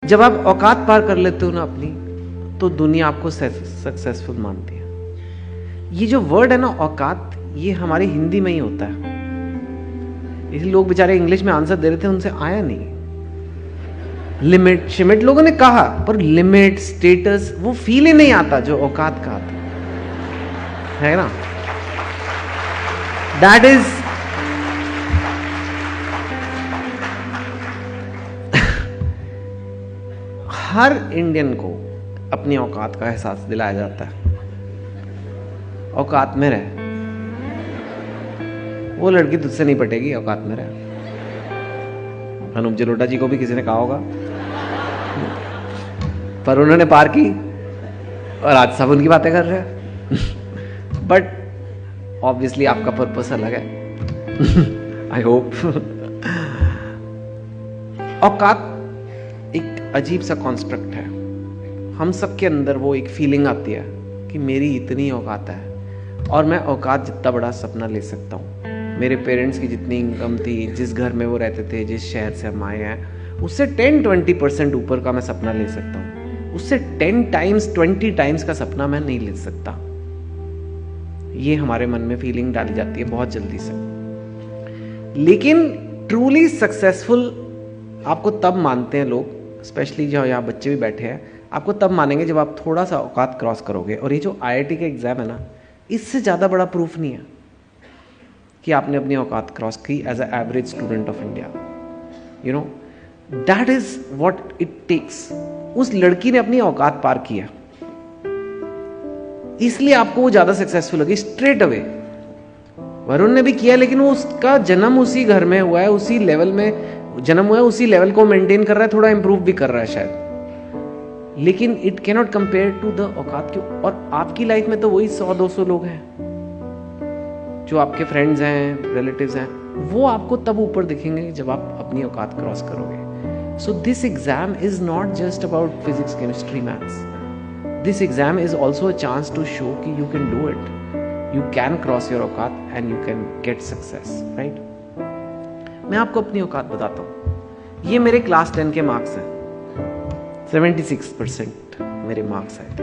जब आप औकात पार कर लेते हो ना अपनी, तो दुनिया आपको सक्सेसफुल मानती है। ये जो वर्ड है ना औकात, ये हमारी हिंदी में ही होता है, इसलिए लोग बेचारे इंग्लिश में आंसर दे रहे थे, उनसे आया नहीं। लिमिट शिमिट लोगों ने कहा, पर लिमिट स्टेटस वो फील ही नहीं आता जो औकात का आता है ना। दैट इज हर इंडियन को अपनी औकात का एहसास दिलाया जाता है। औकात में रह, वो लड़की तुझसे नहीं पटेगी, औकात में रह। अनूप जलोटा जी को भी किसी ने कहा होगा, पर उन्होंने पार की और आज सब उनकी बातें कर रहे हैं। बट ऑब्वियसली आपका पर्पस अलग है। I hope. औकात एक अजीब सा कॉन्स्ट्रक्ट है। हम सब के अंदर वो एक फीलिंग आती है कि मेरी इतनी औकात है और मैं औकात जितना बड़ा सपना ले सकता हूँ। मेरे पेरेंट्स की जितनी इनकम थी, जिस घर में वो रहते थे, जिस शहर से हम आए हैं, उससे 10-20% ऊपर का मैं सपना ले सकता हूँ। उससे 10 टाइम्स 20 टाइम्स का सपना मैं नहीं ले सकता। ये हमारे मन में फीलिंग डाली जाती है बहुत जल्दी से। लेकिन ट्रूली सक्सेसफुल आपको तब मानते हैं लोग, स्पेशली जो यहाँ बच्चे भी बैठे हैं, आपको तब मानेंगे जब आप थोड़ा सा औकात क्रॉस करोगे। और ये जो IIT का एग्जाम है ना, इससे ज़्यादा बड़ा प्रूफ नहीं है कि आपने अपनी औकात क्रॉस की as a average student of India. You know, that is what it takes. उस लड़की ने अपनी औकात पार किया, इसलिए आपको वो ज़्यादा सक्सेसफुल लगी स्ट्रेट अवे। वरुण ने भी किया, लेकिन वो उसका जन्म उसी घर में हुआ है, उसी लेवल में जन्म हुआ है, उसी लेवल को मेंटेन कर रहा है, थोड़ा इंप्रूव भी कर रहा है शायद, लेकिन it can not compare to the औकात की। और आपकी लाइफ में तो वही 100-200 लोग हैं जो आपके फ्रेंड्स हैं, रिलेटिव्स हैं, वो आपको तब ऊपर दिखेंगे जब आप अपनी औकात क्रॉस करोगे। So this exam is not just about physics, chemistry, maths. This exam is also a chance to show कि you can do it, you can cross your औकात and you can get success, right. मैं आपको अपनी औकात बताता हूँ। ये मेरे क्लास 10 के मार्क्स हैं, 76% मेरे मार्क्स आए थे।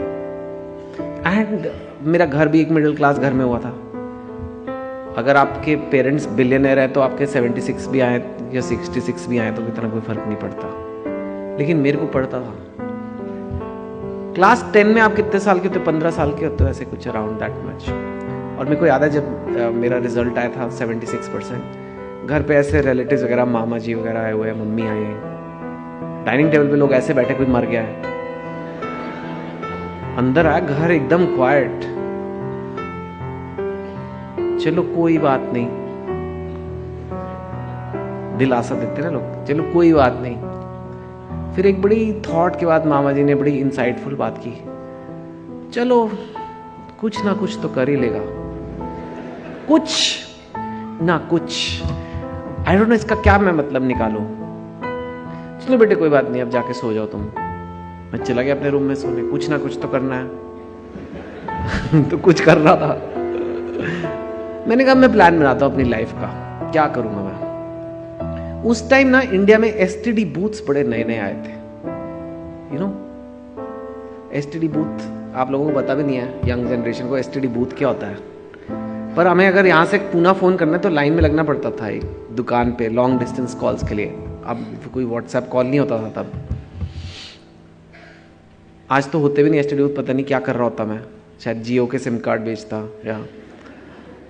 एंड मेरा घर भी एक मिडिल क्लास घर में हुआ था। अगर आपके पेरेंट्स बिलियनर है तो आपके 76 भी आए या 66 भी आए तो इतना कोई फर्क नहीं पड़ता, लेकिन मेरे को पड़ता था। क्लास 10 में आप कितने साल के होते? 15 साल के होते हो, ऐसे कुछ अराउंड दैट मच। और मेरे को याद है जब मेरा रिजल्ट आया था 76%, घर पे ऐसे रिलेटिव्स वगैरह, मामा जी वगैरह आए हुए हैं, मम्मी आई हैं, डाइनिंग टेबल पे लोग ऐसे बैठे, कोई मर गया है। अंदर आया, घर एकदम क्वाइट। चलो कोई बात नहीं, दिलासा देते ना लोग, चलो कोई बात नहीं। फिर एक बड़ी थॉट के बाद मामा जी ने बड़ी इंसाइटफुल बात की, चलो कुछ ना कुछ तो कर ही लेगा, कुछ ना कुछ। आई डोंट नो इसका क्या मैं मतलब निकालूं। चलो बेटे कोई बात नहीं, अब जाके सो जाओ तुम। मैं चला गया अपने रूम में सोने। कुछ ना कुछ तो करना है। तो कुछ कर रहा था। मैंने कहा मैं प्लान बनाता हूं अपनी लाइफ का, क्या करूंगा मैं। उस टाइम ना इंडिया में STD बूथ्स बड़े नए नए आए थे। यू नो, STD बूथ आप लोगों को पता भी नहीं है, यंग जनरेशन को STD बूथ क्या होता है। पर हमें अगर यहाँ से पूना फ़ोन करना है तो लाइन में लगना पड़ता था एक दुकान पे लॉन्ग डिस्टेंस कॉल्स के लिए। अब कोई व्हाट्सएप कॉल नहीं होता था तब। आज तो होते भी नहीं STD बूथ, पता नहीं क्या कर रहा होता मैं, शायद जियो के सिम कार्ड बेचता या।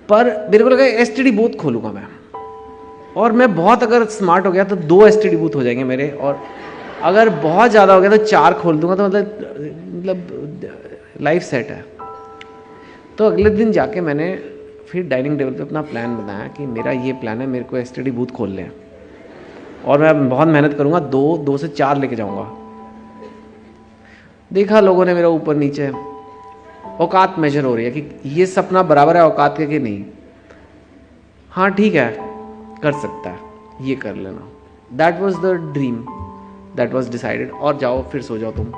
पर मेरे को लगा STD बूथ खोलूँगा मैं, और मैं बहुत अगर स्मार्ट हो गया तो 2 STD बूथ हो जाएंगे मेरे, और अगर बहुत ज़्यादा हो गया तो 4 खोल दूंगा, तो मतलब लाइफ सेट है। तो अगले दिन जाके मैंने फिर डाइनिंग टेबल पे अपना प्लान बनाया कि मेरा ये प्लान है, मेरे को STD बूथ खोलने हैं और मैं बहुत मेहनत करूँगा, 2 से 4 लेके जाऊँगा। देखा लोगों ने मेरा ऊपर नीचे, औकात मेजर हो रही है कि ये सपना बराबर है औकात के कि नहीं। हाँ ठीक है, कर सकता है, ये कर लेना। That was the dream, that was decided. और जाओ फिर सो जाओ तुम।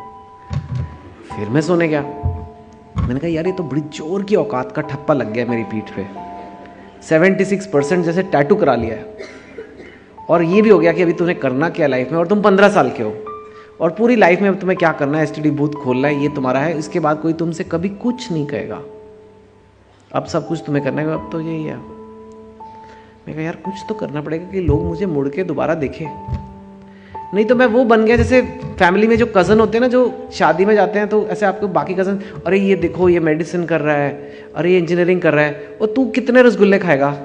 फिर मैं सोने गया। मैंने कहा यार ये तो बड़ी जोर की औकात का ठप्पा लग गया मेरी पीठ पे। 76% जैसे टैटू करा लिया है, और ये भी हो गया कि अभी तूने करना क्या लाइफ में, और तुम 15 साल के हो, और पूरी लाइफ में अब तुम्हें क्या करना है, एसटीडी बूथ खोलना है, ये तुम्हारा है, इसके बाद कोई तुमसे कभी कुछ नहीं कहेगा, अब सब कुछ तुम्हें करना है, अब तो यही है। मैं कहा यार कुछ तो करना पड़ेगा कि लोग मुझे मुड़ के दोबारा देखें, नहीं तो मैं वो बन गया जैसे फैमिली में जो कज़न होते हैं ना, जो शादी में जाते हैं तो ऐसे आपको बाकी कज़न, अरे ये देखो ये मेडिसिन कर रहा है, अरे ये इंजीनियरिंग कर रहा है, और तू कितने रसगुल्ले खाएगा।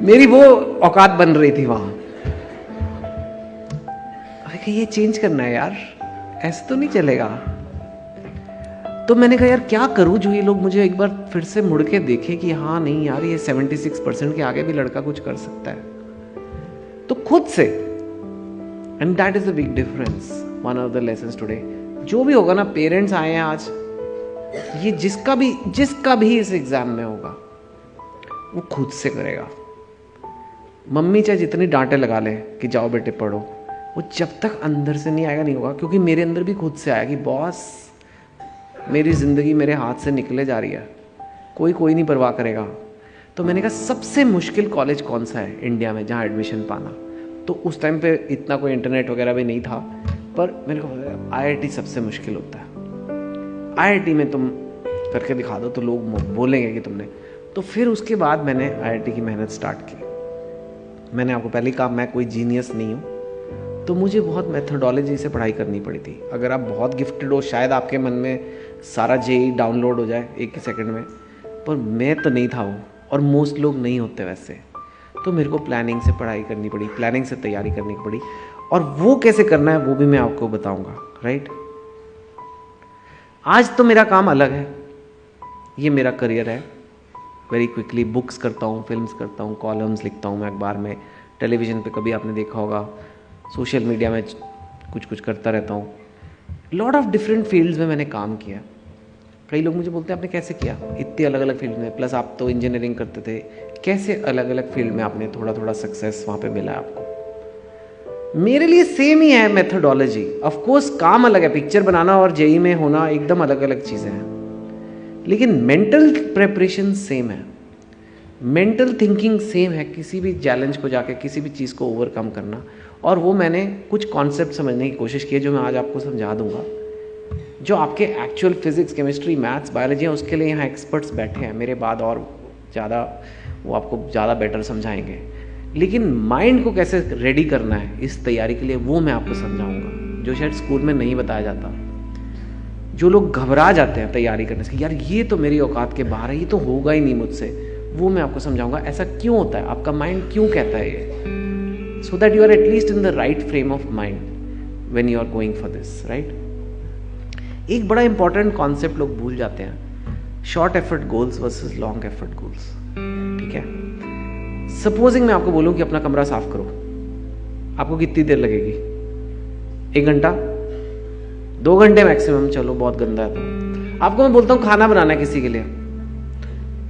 मेरी वो औकात बन रही थी वहां। अरे ये चेंज करना है यार, ऐसे तो नहीं चलेगा। तो मैंने कहा यार क्या करूं जो ये लोग मुझे एक बार फिर से मुड़ के देखें कि हाँ नहीं यार ये 76% के आगे भी लड़का कुछ कर सकता है, तो खुद से। And that is the big difference, one of the lessons today. जो भी होगा ना, पेरेंट्स आए हैं आज, ये जिसका भी इस एग्जाम में होगा वो खुद से करेगा। मम्मी चाहे जितनी डांटे लगा ले कि जाओ बेटे पढ़ो, वो जब तक अंदर से नहीं आएगा नहीं होगा। क्योंकि मेरे अंदर भी खुद से आया कि बॉस मेरी ज़िंदगी मेरे हाथ से निकले जा रही है, कोई नहीं परवाह करेगा। तो मैंने कहा सबसे मुश्किल कॉलेज कौन सा है इंडिया में जहाँ एडमिशन पाना। तो उस टाइम पे इतना कोई इंटरनेट वगैरह भी नहीं था, पर मेरे को IIT सबसे मुश्किल होता है। IIT में तुम करके दिखा दो तो लोग बोलेंगे कि तुमने। तो फिर उसके बाद मैंने IIT की मेहनत स्टार्ट की। मैंने आपको पहले कहा मैं कोई जीनियस नहीं हूँ, तो मुझे बहुत मेथडोलॉजी से पढ़ाई करनी पड़ी थी। अगर आप बहुत गिफ्टेड हो शायद आपके मन में सारा JEE डाउनलोड हो जाए एक ही सेकंड में, पर मैं तो नहीं था वो, और मोस्ट लोग नहीं होते वैसे। तो मेरे को प्लानिंग से पढ़ाई करनी पड़ी, प्लानिंग से तैयारी करनी पड़ी, और वो कैसे करना है वो भी मैं आपको बताऊंगा। राइट, आज तो मेरा काम अलग है, ये मेरा करियर है। वेरी क्विकली बुक्स करता हूँ, फिल्म्स करता हूँ, कॉलम्स लिखता हूँ मैं अखबार में, टेलीविज़न पे कभी आपने देखा होगा, सोशल मीडिया में कुछ करता रहता हूँ। लॉट ऑफ डिफरेंट फील्ड्स में मैंने काम किया। कई लोग मुझे बोलते हैं आपने कैसे किया इतनी अलग अलग फील्ड में, प्लस आप तो इंजीनियरिंग करते थे, कैसे अलग अलग फील्ड में आपने थोड़ा सक्सेस वहाँ पे मिला आपको। मेरे लिए सेम ही है मेथडोलॉजी, ऑफ कोर्स काम अलग है, पिक्चर बनाना और JEE में होना एकदम अलग अलग चीज़ें हैं, लेकिन मेंटल प्रेपरेशन सेम है, मेंटल थिंकिंग सेम है, किसी भी चैलेंज को जाके किसी भी चीज़ को ओवरकम करना। और वो मैंने कुछ कॉन्सेप्ट समझने की कोशिश की है जो मैं आज आपको समझा दूंगा, जो आपके actual physics, chemistry, maths, biology है, उसके लिए यहाँ एक्सपर्ट्स बैठे हैं मेरे बाद, और ज़्यादा वो आपको ज़्यादा बेटर समझाएंगे। लेकिन माइंड को कैसे रेडी करना है इस तैयारी के लिए, वो मैं आपको समझाऊंगा, जो शायद स्कूल में नहीं बताया जाता। जो लोग घबरा जाते हैं तैयारी करने से, यार ये तो मेरी औकात के बाहर है, ये तो होगा ही नहीं मुझसे, वो मैं आपको समझाऊंगा ऐसा क्यों होता है, आपका माइंड क्यों कहता है ये, so that you are at least in the right frame of mind when you are going for this, right? एक बड़ा इंपॉर्टेंट कॉन्सेप्ट लोग भूल जाते हैं, short effort goals versus long effort goals. ठीक है, सपोजिंग मैं आपको बोलूं कि अपना कमरा साफ करो, आपको कितनी देर लगेगी? 1 घंटा, 2 घंटे मैक्सिमम, चलो बहुत गंदा है तो। आपको मैं बोलता हूँ खाना बनाना है किसी के लिए,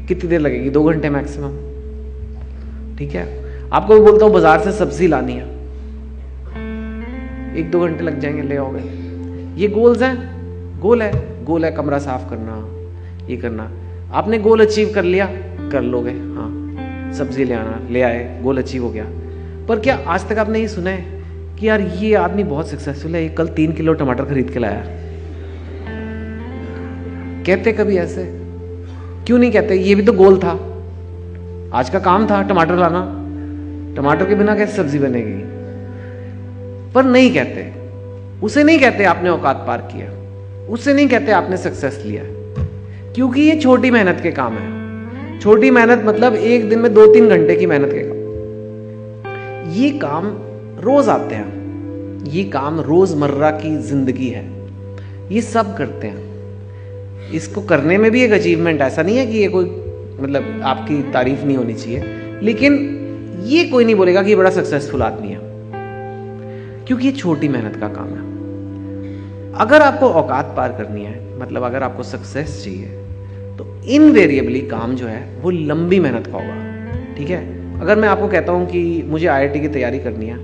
कितनी देर लगेगी? 2 घंटे मैक्सिमम। ठीक है, आपको मैं बोलता हूँ बाजार से सब्जी लानी है, 1-2 घंटे लग जाएंगे, ले आओगे। ये गोल्स हैं, गोल है कमरा साफ करना, ये करना। आपने गोल अचीव कर लिया, कर लोगे, हाँ सब्जी ले आना, ले आए, गोल अचीव हो गया। पर क्या आज तक आपने ये सुना है कि यार ये आदमी बहुत सक्सेसफुल है, ये कल 3 किलो टमाटर खरीद के लाया? कहते कभी ऐसे? क्यों नहीं कहते? ये भी तो गोल था, आज का काम था टमाटर लाना, टमाटर के बिना कैसे सब्जी बनेगी? पर नहीं कहते, उसे नहीं कहते आपने औकात पार किया, उससे नहीं कहते आपने सक्सेस लिया, क्योंकि ये छोटी मेहनत के काम है। छोटी मेहनत मतलब एक दिन में 2-3 घंटे की मेहनत के काम। ये काम रोज आते हैं, ये काम रोजमर्रा की जिंदगी है, ये सब करते हैं। इसको करने में भी एक अचीवमेंट, ऐसा नहीं है कि ये कोई मतलब आपकी तारीफ नहीं होनी चाहिए, लेकिन ये कोई नहीं बोलेगा कि ये बड़ा सक्सेसफुल आदमी है, क्योंकि ये छोटी मेहनत का काम है। अगर आपको औकात पार करनी है, मतलब अगर आपको सक्सेस चाहिए, तो इनवेरिएबली काम जो है वो लंबी मेहनत का होगा। ठीक है, अगर मैं आपको कहता हूं कि मुझे IIT की तैयारी करनी है,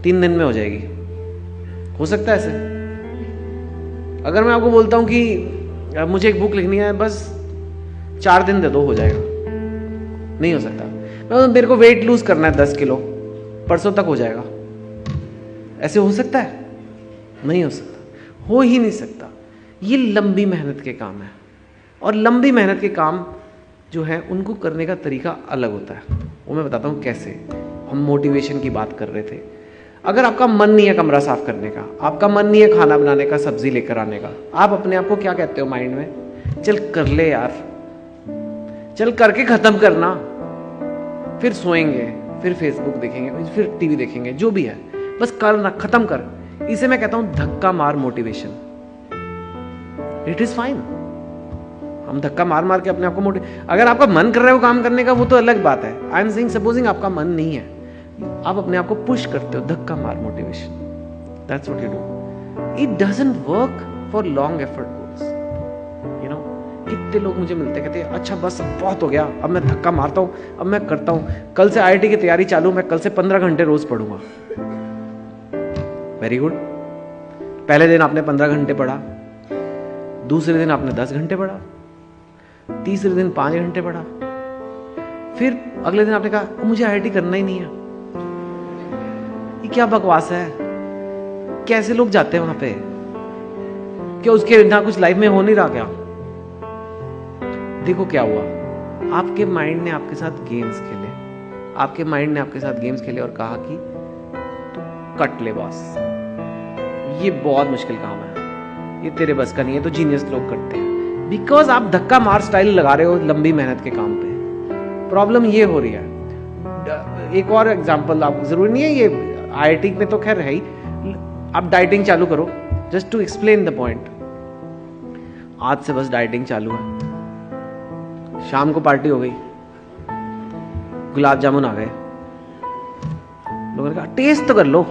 3 दिन में हो जाएगी, हो सकता है ऐसे? अगर मैं आपको बोलता हूं कि मुझे एक बुक लिखनी है, बस 4 दिन दे दो, हो जाएगा? नहीं हो सकता। मेरे को वेट लूज करना है 10 किलो, परसों तक हो जाएगा। ऐसे हो सकता है? नहीं हो सकता, हो ही नहीं सकता। ये लंबी मेहनत के काम है, और लंबी मेहनत के काम जो है उनको करने का तरीका अलग होता है। वो मैं बताता हूँ कैसे। हम मोटिवेशन की बात कर रहे थे। अगर आपका मन नहीं है कमरा साफ करने का, आपका मन नहीं है खाना बनाने का, सब्जी लेकर आने का, आप अपने आप को क्या कहते हो माइंड में? चल कर ले यार, चल करके खत्म करना, फिर सोएंगे, फिर फेसबुक देखेंगे, फिर टीवी देखेंगे, जो भी है, बस करना, खत्म कर। इसे मैं कहता हूं धक्का मार मोटिवेशन। It is fine. हम धक्का मार मार के अपने आप को अगर आपका मन कर रहा है वो काम करने का, वो तो अलग बात है। आई एम सेइंग सपोजिंग आपका मन नहीं है, आप अपने आप को पुश करते हो, धक्का मार motivation. That's what you do. It doesn't work for long effort goals. You know, कितने लोग मुझे मिलते कहते हैं अच्छा बस बहुत हो गया, अब मैं धक्का मारता हूँ, अब मैं करता हूँ, कल से IIT की तैयारी चालू, मैं कल से 15 घंटे रोज पढ़ूंगा। Very good. पहले दिन आपने 15 घंटे पढ़ा, दूसरे दिन आपने 10 घंटे पढ़ा, तीसरे दिन 5 घंटे पढ़ा, फिर अगले दिन आपने कहा मुझे IIT करना ही नहीं है। ये क्या बकवास है? कैसे लोग जाते हैं वहां पे? क्या उसके ना कुछ लाइफ में हो नहीं रहा क्या? देखो क्या हुआ, आपके माइंड ने आपके साथ गेम्स खेले, आपके माइंड ने आपके साथ गेम्स खेले और कहा कि तू कट ले बॉस, ये बहुत मुश्किल काम है, ये तेरे बस का नहीं है, तो जीनियस लोग करते हैं। बिकॉज आप धक्का मार स्टाइल लगा रहे हो लंबी मेहनत के काम पे। प्रॉब्लम ये हो रही है। एक और एग्जांपल, आप जरूरी नहीं है ये IIT में तो खैर है ही, आप डाइटिंग चालू करो। Just to explain the point, आज से बस डाइटिंग चालू है, शाम को पार्टी हो गई, गुलाब जामुन आ गए, लोगों ने कहा टेस्ट तो कर लो,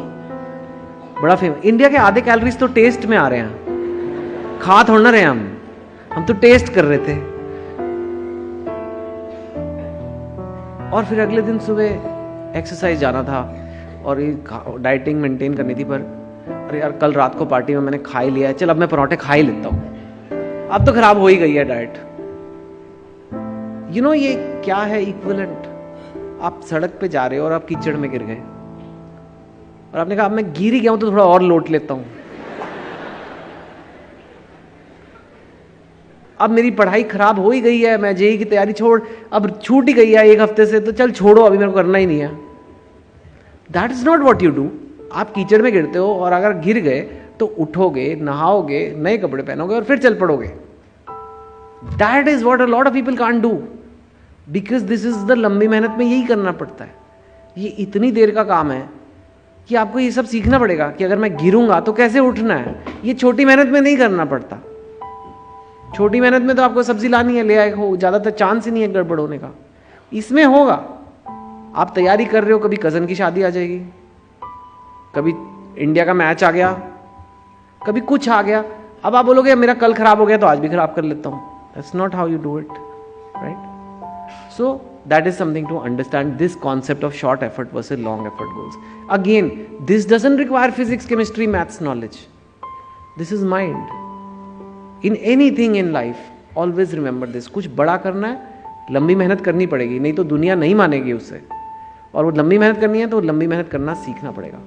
बड़ा फेमस। इंडिया के आधे कैलोरीज तो टेस्ट में आ रहे हैं, खा थोड़ा ना रहे हम तो टेस्ट कर रहे थे। और फिर अगले दिन सुबह एक्सरसाइज जाना था और ये डाइटिंग मेंटेन करनी थी, पर अरे यार कल रात को पार्टी में मैंने खा ही लिया है, चल अब मैं पराठे खा ही लेता हूं। अब तो खराब हो ही गई है डाइट। यू नो ये क्या है इक्विवेलेंट? आप सड़क पे जा रहे हो और आप कीचड़ में गिर गए और आपने कहा अब मैं गिर ही गया हूं तो थोड़ा और लोट लेता हूं, अब मेरी पढ़ाई खराब हो ही गई है, मैं JEE की तैयारी छोड़, अब छूट ही गई है 1 हफ्ते से, तो चल छोड़ो अभी मेरे को करना ही नहीं है। That is not what you do. आप कीचड़ में गिरते हो और अगर गिर गए तो उठोगे, नहाओगे, नए कपड़े पहनोगे और फिर चल पड़ोगे। That is what a lot of people can't do, because this is the लंबी मेहनत में यही करना पड़ता है। ये इतनी देर का काम है कि आपको ये सब सीखना पड़ेगा कि अगर मैं गिरूंगा तो कैसे उठना है। ये छोटी मेहनत में नहीं करना पड़ता। छोटी मेहनत में तो आपको सब्जी लानी है, ले आए हो, ज्यादातर चांस ही नहीं है गड़बड़ होने का। इसमें होगा, आप तैयारी कर रहे हो, कभी कजन की शादी आ जाएगी, कभी इंडिया का मैच आ गया, कभी कुछ आ गया, अब आप बोलोगे मेरा कल खराब हो गया तो आज भी खराब कर लेता हूं। That's not how you do it, right? So that is something to understand, this concept of short effort versus long effort goals. Again, this doesn't require physics, chemistry, maths knowledge. This is mind. In anything in life, always remember this. कुछ बड़ा करना है, लंबी मेहनत करनी पड़ेगी, नहीं तो दुनिया नहीं मानेगी उससे। और वो लंबी मेहनत करनी है तो लंबी मेहनत करना सीखना पड़ेगा।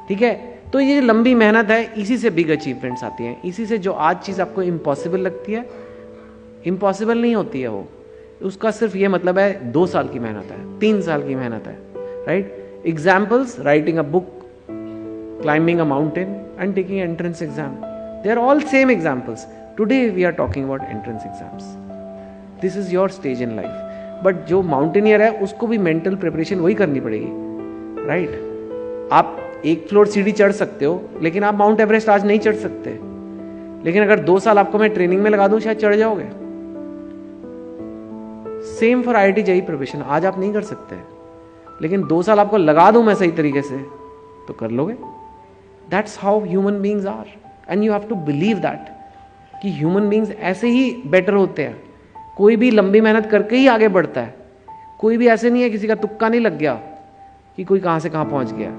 ठीक है? तो ये लंबी मेहनत है, इसी से बिग अचीवमेंट्स आती हैं। इसी से जो आज चीज़ आपको इम्पॉसिबल लगती है, इम्पॉसिबल नहीं होती है वो। उसका सिर्फ ये मतलब है 2 साल की मेहनत है, 3 साल की मेहनत है, right? Examples, writing a book, climbing a mountain and taking entrance exam, they are all same examples. Today we are talking about entrance exams. This is your stage in life. But जो mountaineer है उसको भी mental preparation वही करनी पड़ेगी, right? आप 1 floor सीढ़ी चढ़ सकते हो, लेकिन आप माउंट एवरेस्ट आज नहीं चढ़ सकते। लेकिन अगर 2 साल आपको मैं ट्रेनिंग में लगा दूं, शायद चढ़ जाओगे। Same for IIT JEE preparation. आज आप नहीं कर सकते, लेकिन 2 साल आपको लगा दूं मैं सही तरीके से तो कर लोगे। That's how human beings are, and you have to believe that कि ह्यूमन बींग्स ऐसे ही बेटर होते हैं। कोई भी लंबी मेहनत करके ही आगे बढ़ता है। कोई भी ऐसे नहीं है, किसी का तुक्का नहीं लग गया कि कोई कहां से कहां पहुंच गया।